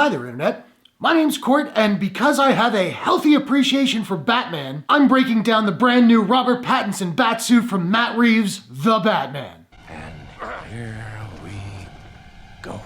Hi there, Internet. My name's Court, and because I have a healthy appreciation for Batman, I'm breaking down the brand new Robert Pattinson Batsuit from Matt Reeves' The Batman. And here we go.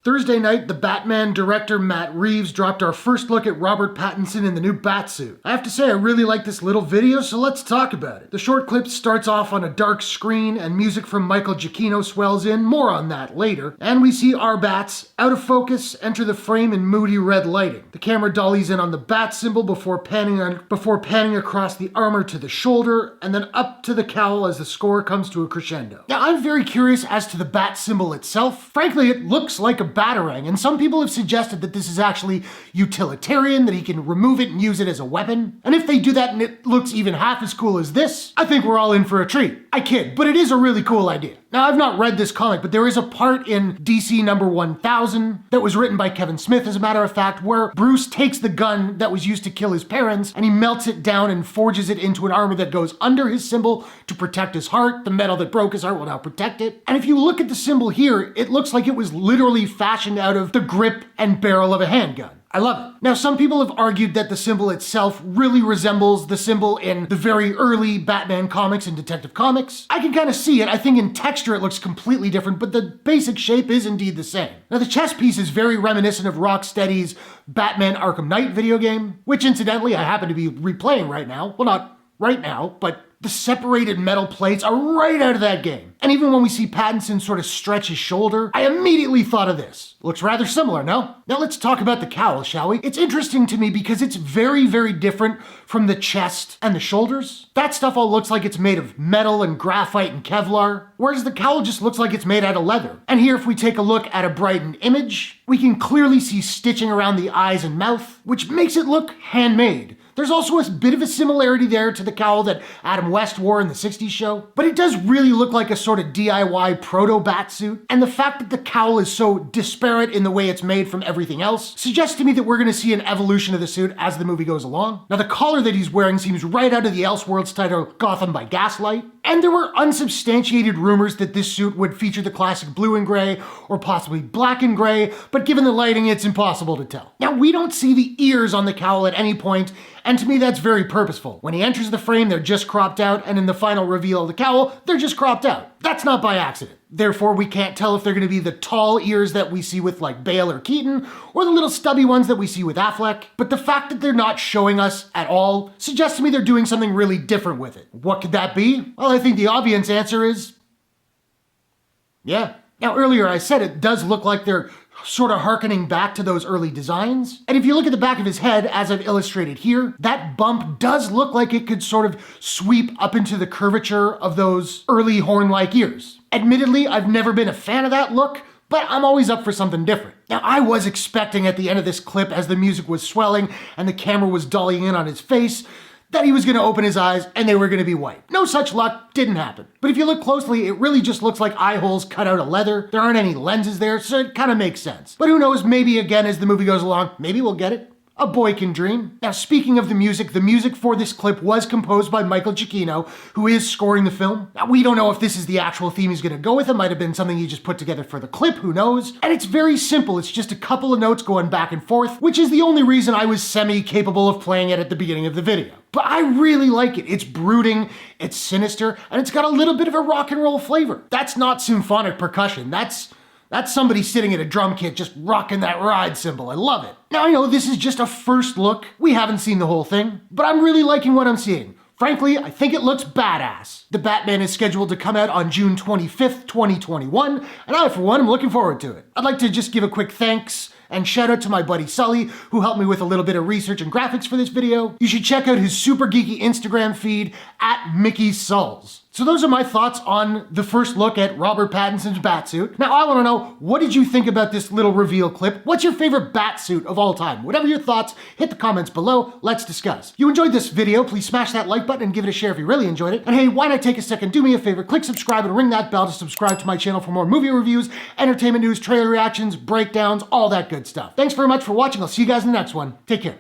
Thursday night, the Batman director Matt Reeves dropped our first look at Robert Pattinson in the new Batsuit. I have to say I really like this little video, so let's talk about it. The short clip starts off on a dark screen and music from Michael Giacchino swells in, more on that later, and we see our bats, out of focus, enter the frame in moody red lighting. The camera dollies in on the bat symbol before panning across the armor to the shoulder, and then up to the cowl as the score comes to a crescendo. Now, I'm very curious as to the bat symbol itself. Frankly, it looks like a batarang, and some people have suggested that this is actually utilitarian, that he can remove it and use it as a weapon. And if they do that and it looks even half as cool as this, I think we're all in for a treat. I kid, but it is a really cool idea. Now, I've not read this comic, but there is a part in DC number 1000 that was written by Kevin Smith, as a matter of fact, where Bruce takes the gun that was used to kill his parents and he melts it down and forges it into an armor that goes under his symbol to protect his heart. The metal that broke his heart will now protect it. And if you look at the symbol here, it looks like it was literally fashioned out of the grip and barrel of a handgun. I love it. Now, some people have argued that the symbol itself really resembles the symbol in the very early Batman comics and Detective Comics. I can kind of see it. I think in texture it looks completely different, but the basic shape is indeed the same. Now, the chest piece is very reminiscent of Rocksteady's Batman Arkham Knight video game, which incidentally I happen to be replaying right now. Well, not right now, but the separated metal plates are right out of that game. And even when we see Pattinson sort of stretch his shoulder, I immediately thought of this. Looks rather similar, no? Now let's talk about the cowl, shall we? It's interesting to me because it's very, very different from the chest and the shoulders. That stuff all looks like it's made of metal and graphite and Kevlar, whereas the cowl just looks like it's made out of leather. And here, if we take a look at a brightened image, we can clearly see stitching around the eyes and mouth, which makes it look handmade. There's also a bit of a similarity there to the cowl that Adam West wore in the 60s show, but it does really look like a sort of DIY proto-Batsuit, and the fact that the cowl is so disparate in the way it's made from everything else suggests to me that we're going to see an evolution of the suit as the movie goes along. Now, the collar that he's wearing seems right out of the Elseworlds title Gotham by Gaslight, and there were unsubstantiated rumors that this suit would feature the classic blue and gray, or possibly black and gray, but given the lighting, it's impossible to tell. Now, we don't see the ears on the cowl at any point, and to me that's very purposeful. When he enters the frame, they're just cropped out, and in the final reveal of the cowl, they're just cropped out. That's not by accident. Therefore, we can't tell if they're going to be the tall ears that we see with like Bale or Keaton, or the little stubby ones that we see with Affleck. But the fact that they're not showing us at all suggests to me they're doing something really different with it. What could that be? Well, I think the obvious answer is yeah. Now, earlier I said it does look like they're sort of harkening back to those early designs. And if you look at the back of his head, as I've illustrated here, that bump does look like it could sort of sweep up into the curvature of those early horn-like ears. Admittedly, I've never been a fan of that look, but I'm always up for something different. Now, I was expecting at the end of this clip, as the music was swelling and the camera was dollying in on his face, that he was going to open his eyes and they were going to be white. No such luck, didn't happen. But if you look closely, it really just looks like eye holes cut out of leather. There aren't any lenses there, so it kind of makes sense. But who knows, maybe again as the movie goes along, maybe we'll get it. A boy can dream. Now, speaking of the music for this clip was composed by Michael Giacchino, who is scoring the film. Now, we don't know if this is the actual theme he's going to go with. It might have been something he just put together for the clip, who knows? And it's very simple. It's just a couple of notes going back and forth, which is the only reason I was semi-capable of playing it at the beginning of the video. But I really like it. It's brooding, it's sinister, and it's got a little bit of a rock and roll flavor. That's not symphonic percussion. That's somebody sitting at a drum kit just rocking that ride cymbal. I love it. Now, I know this is just a first look. We haven't seen the whole thing, but I'm really liking what I'm seeing. Frankly, I think it looks badass. The Batman is scheduled to come out on June 25th, 2021, and I, for one, am looking forward to it. I'd like to just give a quick thanks and shout out to my buddy Sully, who helped me with a little bit of research and graphics for this video. You should check out his super geeky Instagram feed at Mickey Sulls. So those are my thoughts on the first look at Robert Pattinson's Batsuit. Now, I want to know, what did you think about this little reveal clip? What's your favorite Batsuit of all time? Whatever your thoughts, hit the comments below. Let's discuss. If you enjoyed this video, please smash that like button and give it a share if you really enjoyed it. And hey, why not take a second, do me a favor, click subscribe and ring that bell to subscribe to my channel for more movie reviews, entertainment news, trailer reactions, breakdowns, all that good stuff. Thanks very much for watching. I'll see you guys in the next one. Take care.